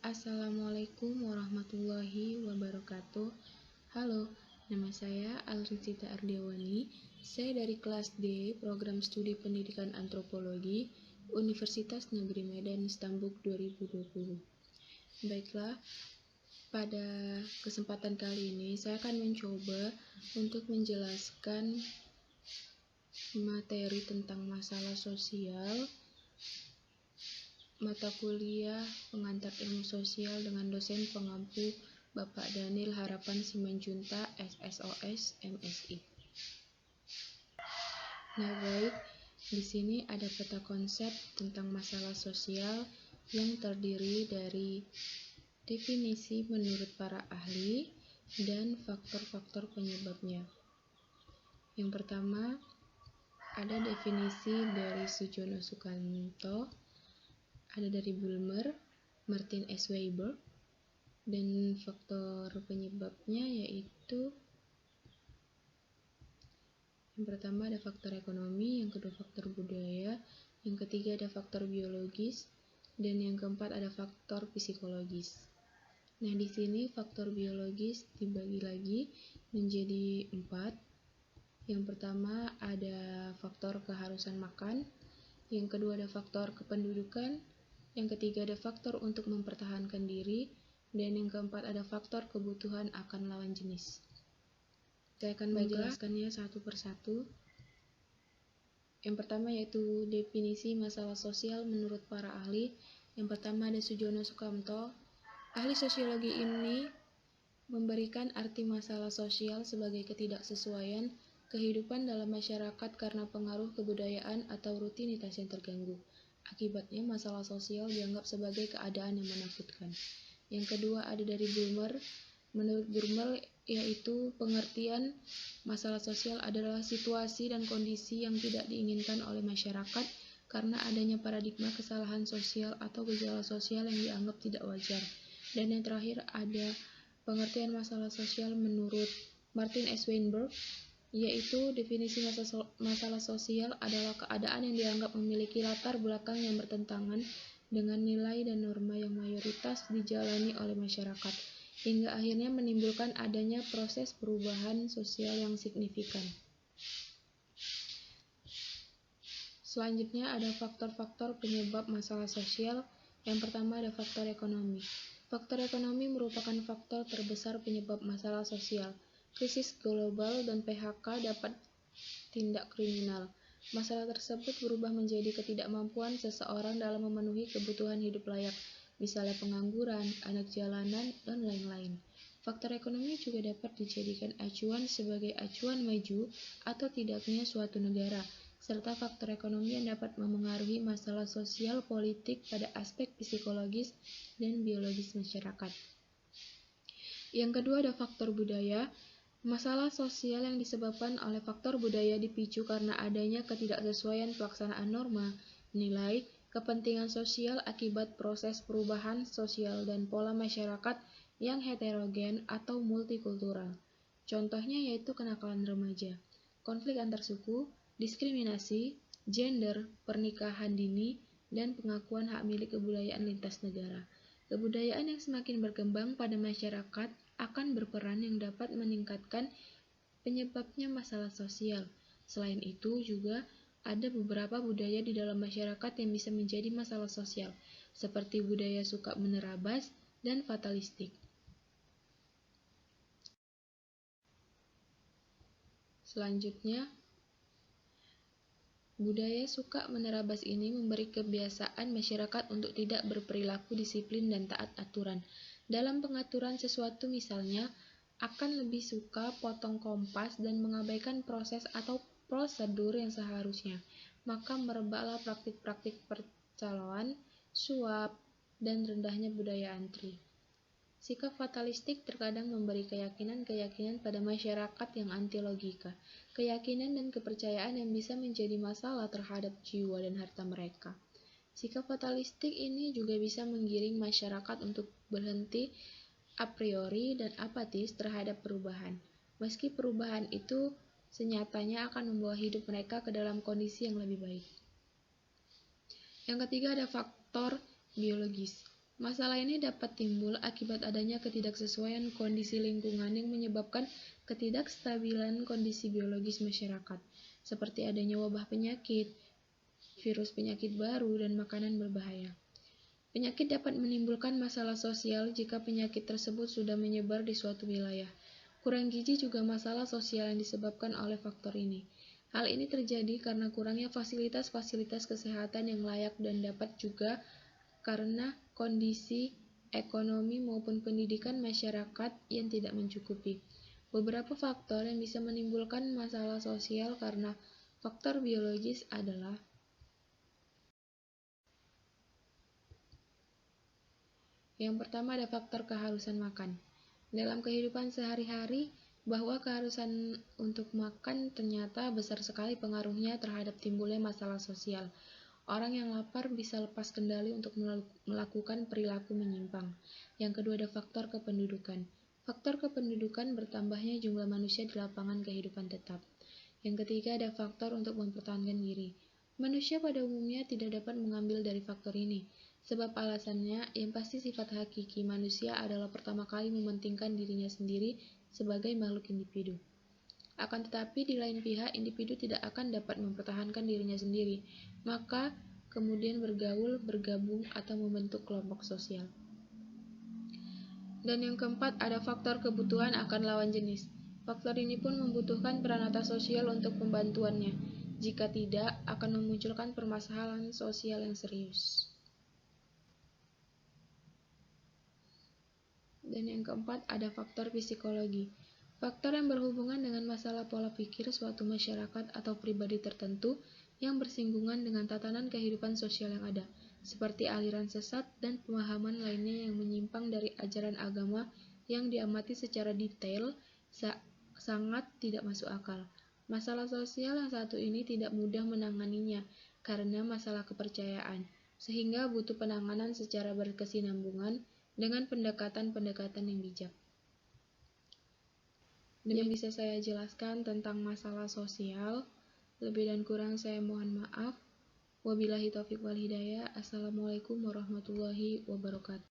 Assalamualaikum warahmatullahi wabarakatuh. Halo, nama saya Alricita Ardiawani. Saya dari kelas D, Program Studi Pendidikan Antropologi, Universitas Negeri Medan Stambuk 2020. Baiklah, pada kesempatan kali ini saya akan mencoba untuk menjelaskan materi tentang masalah sosial mata kuliah pengantar ilmu sosial dengan dosen pengampu Bapak Daniel Harapan Simanjunta, SSOS, MSI. Nah, baik, di sini ada peta konsep tentang masalah sosial yang terdiri dari definisi menurut para ahli dan faktor-faktor penyebabnya. Yang pertama, ada definisi dari Sujono Sukanto, ada dari Bulmer, Martin S. Weber, dan faktor penyebabnya yaitu yang pertama ada faktor ekonomi, yang kedua faktor budaya, yang ketiga ada faktor biologis, dan yang keempat ada faktor psikologis. Nah, di sini faktor biologis dibagi lagi menjadi 4. Yang pertama ada faktor keharusan makan, yang kedua ada faktor kependudukan, yang ketiga ada faktor untuk mempertahankan diri, dan yang keempat ada faktor kebutuhan akan lawan jenis. Saya akan menjelaskannya satu persatu. Yang pertama yaitu definisi masalah sosial menurut para ahli. Yang pertama ada Sujono Sukanto. Ahli sosiologi ini memberikan arti masalah sosial sebagai ketidaksesuaian kehidupan dalam masyarakat karena pengaruh kebudayaan atau rutinitas yang terganggu. Akibatnya masalah sosial dianggap sebagai keadaan yang menakutkan. Yang kedua ada dari Bulmer. Menurut Bulmer, yaitu pengertian masalah sosial adalah situasi dan kondisi yang tidak diinginkan oleh masyarakat karena adanya paradigma kesalahan sosial atau gejala sosial yang dianggap tidak wajar. Dan yang terakhir ada pengertian masalah sosial menurut Martin S. Weinberg, yaitu definisi masalah sosial adalah keadaan yang dianggap memiliki latar belakang yang bertentangan dengan nilai dan norma yang mayoritas dijalani oleh masyarakat, hingga akhirnya menimbulkan adanya proses perubahan sosial yang signifikan. Selanjutnya ada faktor-faktor penyebab masalah sosial. Yang pertama ada faktor ekonomi. Faktor ekonomi merupakan faktor terbesar penyebab masalah sosial. Krisis global dan PHK dapat tindak kriminal. Masalah tersebut berubah menjadi ketidakmampuan seseorang dalam memenuhi kebutuhan hidup layak, misalnya pengangguran, anak jalanan, dan lain-lain. Faktor ekonomi juga dapat dijadikan acuan sebagai acuan maju atau tidaknya suatu negara, serta faktor ekonomi yang dapat memengaruhi masalah sosial politik pada aspek psikologis dan biologis masyarakat. Yang kedua ada faktor budaya. Masalah sosial yang disebabkan oleh faktor budaya dipicu karena adanya ketidaksesuaian pelaksanaan norma, nilai, kepentingan sosial akibat proses perubahan sosial dan pola masyarakat yang heterogen atau multikultural. Contohnya yaitu kenakalan remaja, konflik antar suku, diskriminasi, gender, pernikahan dini, dan pengakuan hak milik kebudayaan lintas negara. Kebudayaan yang semakin berkembang pada masyarakat akan berperan yang dapat meningkatkan penyebabnya masalah sosial. Selain itu juga ada beberapa budaya di dalam masyarakat yang bisa menjadi masalah sosial, seperti budaya suka menerabas dan fatalistik. Selanjutnya, budaya suka menerabas ini memberi kebiasaan masyarakat untuk tidak berperilaku disiplin dan taat aturan. Dalam pengaturan sesuatu misalnya, akan lebih suka potong kompas dan mengabaikan proses atau prosedur yang seharusnya. Maka merebaklah praktik-praktik percaloan, suap, dan rendahnya budaya antri. Sikap fatalistik terkadang memberi keyakinan-keyakinan pada masyarakat yang anti logika, keyakinan dan kepercayaan yang bisa menjadi masalah terhadap jiwa dan harta mereka. Sikap fatalistik ini juga bisa menggiring masyarakat untuk berhenti a priori dan apatis terhadap perubahan, meski perubahan itu senyatanya akan membawa hidup mereka ke dalam kondisi yang lebih baik. Yang ketiga ada faktor biologis. Masalah ini dapat timbul akibat adanya ketidaksesuaian kondisi lingkungan yang menyebabkan ketidakstabilan kondisi biologis masyarakat, seperti adanya wabah penyakit, virus penyakit baru, dan makanan berbahaya. Penyakit dapat menimbulkan masalah sosial jika penyakit tersebut sudah menyebar di suatu wilayah. Kurang gizi juga masalah sosial yang disebabkan oleh faktor ini. Hal ini terjadi karena kurangnya fasilitas-fasilitas kesehatan yang layak dan dapat juga karena kondisi ekonomi maupun pendidikan masyarakat yang tidak mencukupi. Beberapa faktor yang bisa menimbulkan masalah sosial karena faktor biologis adalah: yang pertama ada faktor keharusan makan. Dalam kehidupan sehari-hari, bahwa keharusan untuk makan ternyata besar sekali pengaruhnya terhadap timbulnya masalah sosial. Orang yang lapar bisa lepas kendali untuk melakukan perilaku menyimpang. Yang kedua ada faktor kependudukan. Faktor kependudukan bertambahnya jumlah manusia di lapangan kehidupan tetap. Yang ketiga ada faktor untuk mempertahankan diri. Manusia pada umumnya tidak dapat mengambil dari faktor ini. Sebab alasannya, yang pasti sifat hakiki manusia adalah pertama kali mementingkan dirinya sendiri sebagai makhluk individu. Akan tetapi, di lain pihak, individu tidak akan dapat mempertahankan dirinya sendiri, maka kemudian bergaul, bergabung, atau membentuk kelompok sosial. Dan yang keempat, ada faktor kebutuhan akan lawan jenis. Faktor ini pun membutuhkan peran atas sosial untuk pembantuannya. Jika tidak, akan memunculkan permasalahan sosial yang serius. Dan yang keempat, ada faktor psikologi. Faktor yang berhubungan dengan masalah pola pikir suatu masyarakat atau pribadi tertentu yang bersinggungan dengan tatanan kehidupan sosial yang ada, seperti aliran sesat dan pemahaman lainnya yang menyimpang dari ajaran agama yang diamati secara detail sangat tidak masuk akal. Masalah sosial yang satu ini tidak mudah menanganinya karena masalah kepercayaan, sehingga butuh penanganan secara berkesinambungan dengan pendekatan-pendekatan yang bijak. Demikian bisa saya jelaskan tentang masalah sosial. Lebih dan kurang saya mohon maaf. Wabillahi taufiq wal hidayah. Assalamualaikum warahmatullahi wabarakatuh.